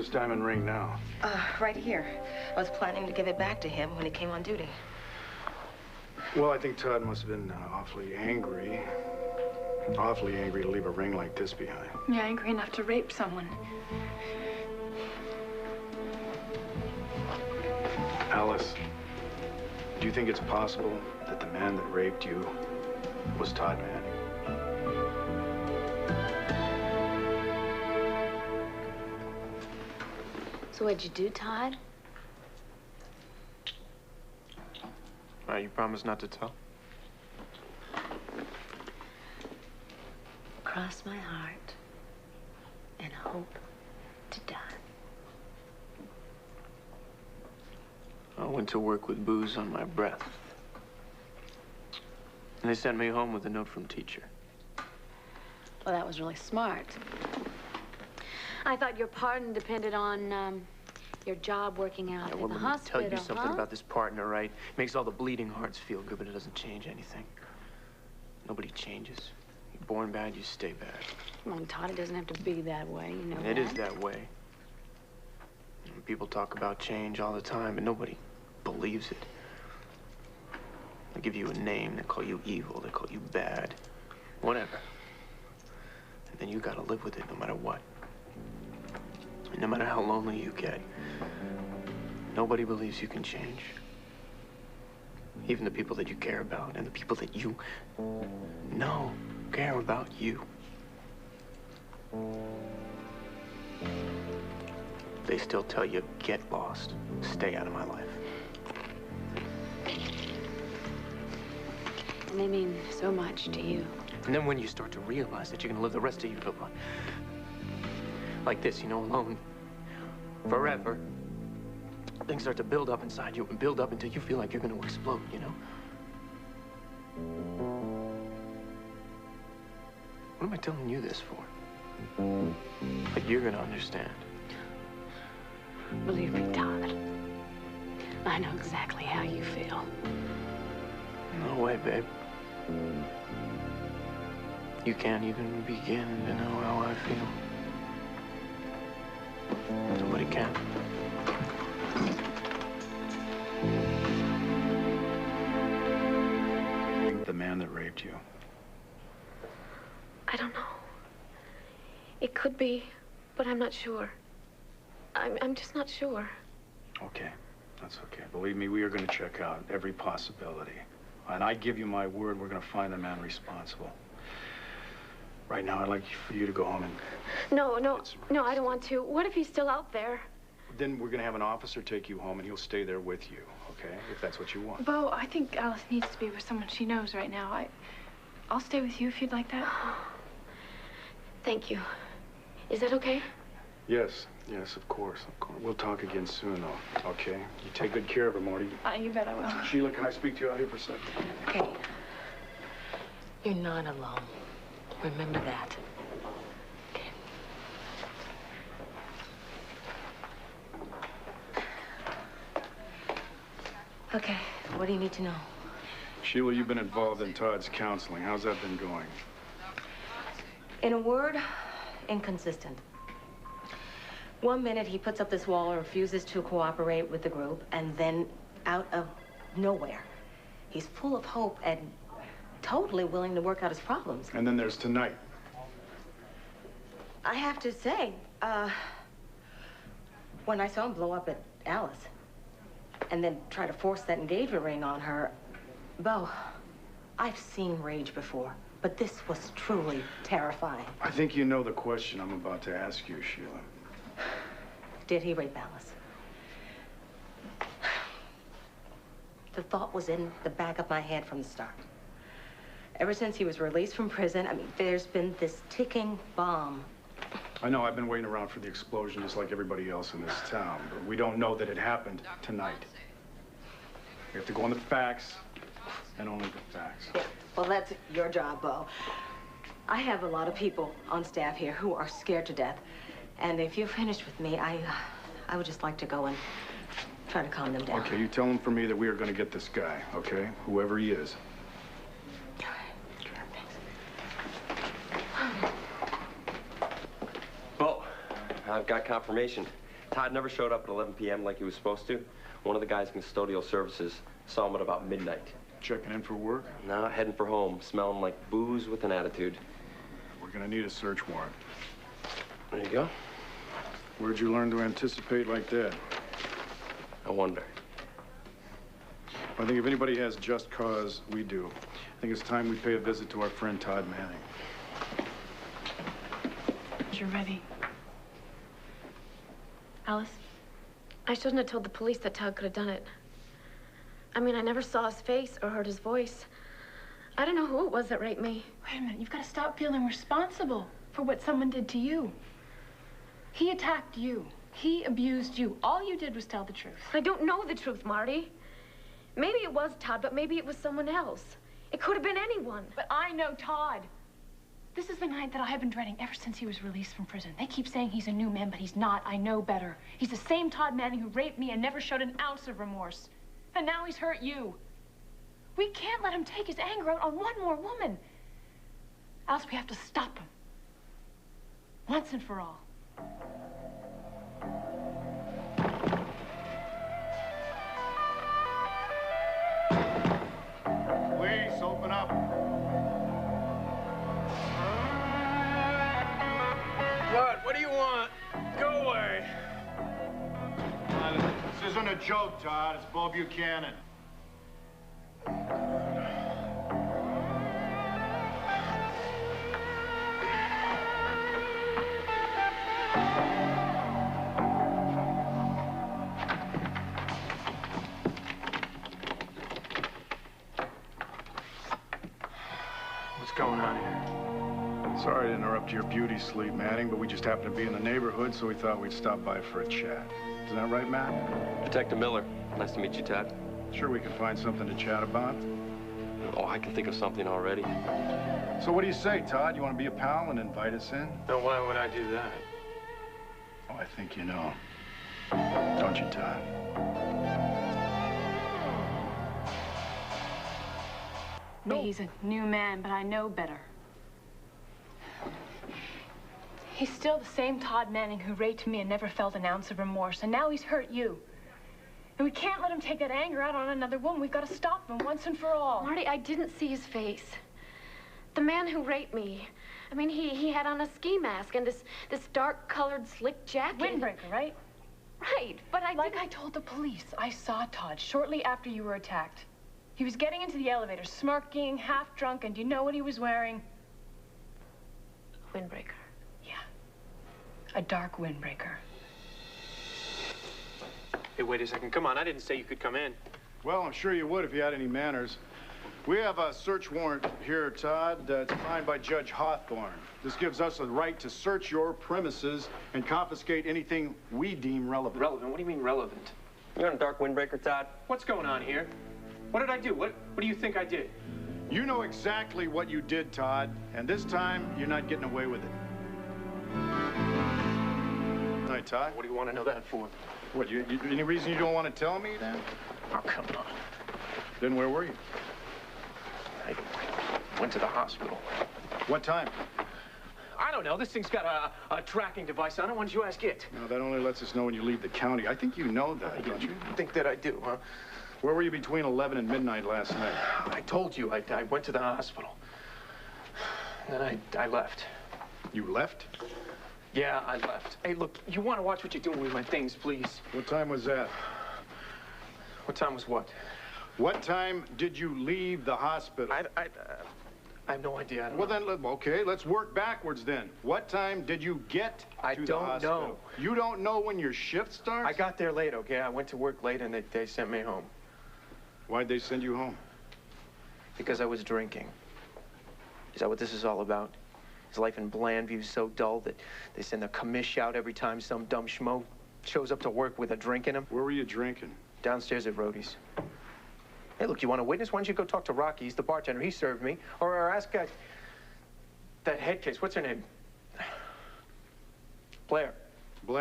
this diamond ring now? Right here. I was planning to give it back to him when he came on duty. Well, I think Todd must have been awfully angry. Awfully angry to leave a ring like this behind. Yeah, angry enough to rape someone. Alice, do you think it's possible that the man that raped you was Todd Manning? So what'd you do, Todd? You promised not to tell? Cross my heart and hope to die. I went to work with booze on my breath. And they sent me home with a note from teacher. Well, that was really smart. I thought your pardon depended on your job working out in the hospital. Let me tell you something about this partner, right? It makes all the bleeding hearts feel good, but it doesn't change anything. Nobody changes. You're born bad, you stay bad. Come on, Todd, it doesn't have to be that way, you know that. It is that way. People talk about change all the time, but nobody believes it. They give you a name, they call you evil, they call you bad, whatever. And then you gotta live with it no matter what. And no matter how lonely you get, nobody believes you can change. Even the people that you care about and the people that you know care about you. They still tell you, get lost, stay out of my life. And they mean so much to you. And then when you start to realize that you're gonna live the rest of your life like this, you know, alone, forever, things start to build up inside you and build up until you feel like you're gonna explode, you know? What am I telling you this for? Like you're gonna understand. Believe me, Todd, I know exactly how you feel. No way, babe. You can't even begin to know how I feel. Nobody can. The man that raped you. I don't know. It could be, but I'm not sure. I'm just not sure. Okay, that's okay. Believe me, we are going to check out every possibility. And I give you my word, we're going to find the man responsible. Right now, I'd like for you to go home and... No, I don't want to. What if he's still out there? Then we're going to have an officer take you home, and he'll stay there with you, okay? If that's what you want. Bo, I think Alice needs to be with someone she knows right now. I'll stay with you if you'd like that. Thank you. Is that okay? Yes, of course. We'll talk again soon, though, okay? You take good care of her, Morty. You bet I will. Sheila, can I speak to you out here for a second? Okay. You're not alone. Remember that. Okay. Okay, what do you need to know? Sheila, you've been involved in Todd's counseling. How's that been going? In a word, inconsistent. 1 minute he puts up this wall and refuses to cooperate with the group, and then out of nowhere, he's full of hope and totally willing to work out his problems. And then there's tonight. I have to say, when I saw him blow up at Alice and then try to force that engagement ring on her, Bo, I've seen rage before, but this was truly terrifying. I think you know the question I'm about to ask you, Sheila. Did he rape Alice? The thought was in the back of my head from the start. Ever since he was released from prison, I mean, there's been this ticking bomb. I know, I've been waiting around for the explosion just like everybody else in this town, but we don't know that it happened tonight. We have to go on the facts, and only the facts. Yeah, well, that's your job, Bo. I have a lot of people on staff here who are scared to death. And if you're finished with me, I would just like to go and try to calm them down. Okay, you tell them for me that we are going to get this guy, okay? Whoever he is. All right. Bo, I've got confirmation. Todd never showed up at 11 p.m. like he was supposed to. One of the guys in custodial services saw him at about midnight. Checking in for work? No, heading for home, smelling like booze with an attitude. We're gonna need a search warrant. There you go. Where'd you learn to anticipate like that? I wonder. I think if anybody has just cause, we do. I think it's time we pay a visit to our friend Todd Manning. You're ready. Alice? I shouldn't have told the police that Todd could have done it. I mean, I never saw his face or heard his voice. I don't know who it was that raped me. Wait a minute, you've got to stop feeling responsible for what someone did to you. He attacked you. He abused you. All you did was tell the truth. I don't know the truth, Marty. Maybe it was Todd, but maybe it was someone else. It could have been anyone. But I know Todd. This is the night that I have been dreading ever since he was released from prison. They keep saying he's a new man, but he's not. I know better. He's the same Todd Manning who raped me and never showed an ounce of remorse. And now he's hurt you. We can't let him take his anger out on one more woman. Else we have to stop him. Once and for all. Please, open up. What do you want? Go away. This isn't a joke, Todd. It's Bo Buchanan. What's going on here? Sorry to interrupt your beauty sleep, Manning, but we just happened to be in the neighborhood, so we thought we'd stop by for a chat. Isn't that right, Matt? Detective Miller, nice to meet you, Todd. Sure we can find something to chat about. Oh, I can think of something already. So what do you say, Todd? You want to be a pal and invite us in? No, why would I do that? Oh, I think you know. Don't you, Todd? No. He's a new man, but I know better. He's still the same Todd Manning who raped me and never felt an ounce of remorse, and now he's hurt you. And we can't let him take that anger out on another woman. We've got to stop him once and for all. Marty, I didn't see his face. The man who raped me, I mean, he had on a ski mask and this dark-colored slick jacket. Windbreaker, right? Right, but Like I told the police, I saw Todd shortly after you were attacked. He was getting into the elevator, smirking, half drunk, and do you know what he was wearing? Windbreaker. Yeah, a dark windbreaker. Hey, wait a second. Come on, I didn't say you could come in. Well, I'm sure you would if you had any manners. We have a search warrant here, Todd. It's signed by Judge Hawthorne. This gives us the right to search your premises and confiscate anything we deem relevant. Relevant? What do you mean relevant? You're on a dark windbreaker, Todd? What's going on here? What did I do? What do you think I did? You know exactly what you did, Todd, and this time you're not getting away with it. All right, Todd. What do you want to know that for? What, any reason you don't want to tell me, then? Oh, come on. Then where were you? I went to the hospital. What time? I don't know. This thing's got a tracking device on it. Why don't you ask it? No, that only lets us know when you leave the county. I think you know that, don't you? Think that I do, huh? Where were you between 11 and midnight last night? I told you. I went to the hospital. Then I left. You left? Yeah, I left. Hey, look, you want to watch what you're doing with my things, please? What time was that? What time was what? What time did you leave the hospital? I have no idea. I don't Well, know. then, okay, let's work backwards then. What time did you get to the hospital? I don't know. You don't know when your shift starts? I got there late, okay? I went to work late, and they sent me home. Why'd they send you home? Because I was drinking. Is that what this is all about? Is life in Blandview so dull that they send a commish out every time some dumb schmo shows up to work with a drink in him? Where were you drinking? Downstairs at Rhodey's. Hey, look, you want a witness? Why don't you go talk to Rocky? He's the bartender. He served me. Or ask that head case. What's her name? Blair.